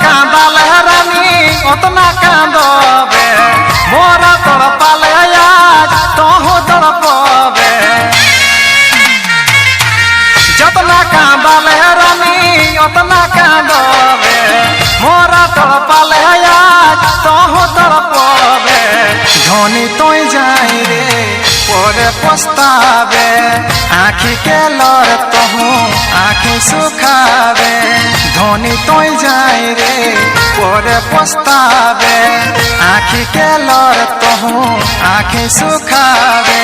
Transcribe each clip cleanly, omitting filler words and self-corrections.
कांदाले रानी उतना कांदबे मोरा तड़पाले आज तोहू तड़पबे जतना कांदाले रानी उतना कांदबे मोरा तड़पाले आज तोहू तड़पबे धनी तोय जाई रे परे पछतावे आँखी के लर तहू आँखी सुखावे धनी तोय जाई रे परे पछतावे आँखी के लर तहू आँखी सुखावे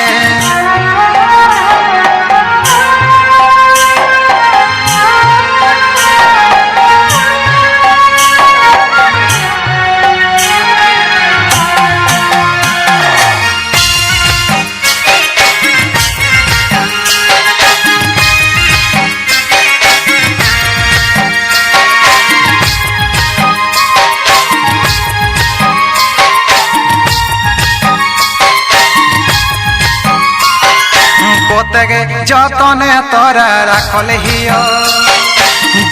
যতনে তোরা রাখলে হিও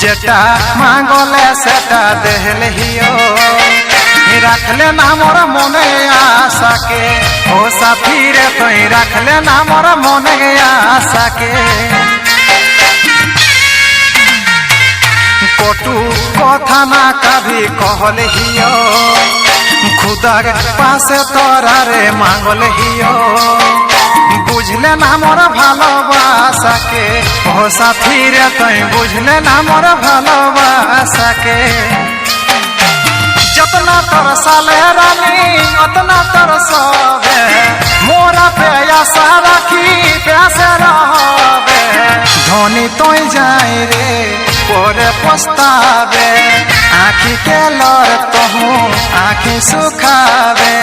যেটা মাঙ্গলে সেটা দেহলে হিও রাখলে না মোর মনে আশাকে ও সাথী রে তুই রাখলে না মোর মনে আশাকে কটু কথা না কাভি कहले हियो खुदा पासे तोरा रे मांगले हियो बुझले ना मोर भालोबासाके ओ साथी रे तुई बुझले ना मोर भालोबासाके जतना तरसाले रानी उतना तरसबे मोरा पे आशा राखी प्यासे रहबे धनी तोय जाई रे परे पछतावे आँखी के लर तहू आँखी सुखावे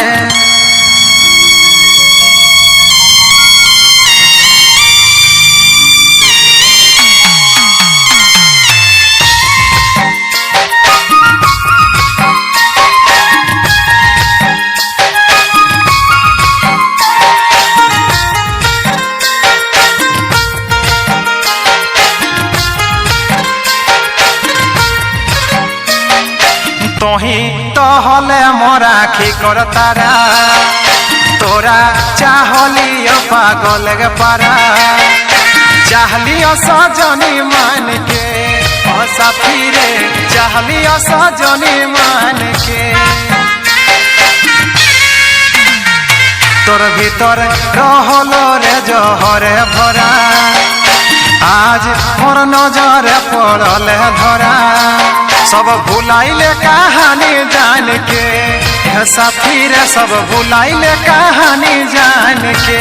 तोही तो हले मोरा आँखी कर तारा तोरा चाहलियो पागल गे पारा चाहलियो सजनी मान के ओ साथी रे चाहलियो सजनी मान के तोर भीतर रहलो रे जहरे भरा आज मोर नजर पड़ल धरा सब भुलाइले कहानी जान के साथी रे सब भुलाइले कहानी जान के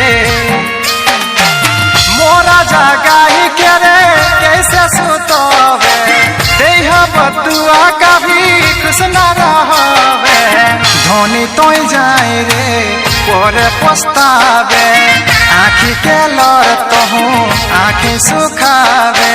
मोरा जगाई के रे कैसे सुतबे देह बतुआ कभी खुश न रहबे धनी तोय जाई रे परे पछतावे आँखी के लर तहू आँखी सुखावे।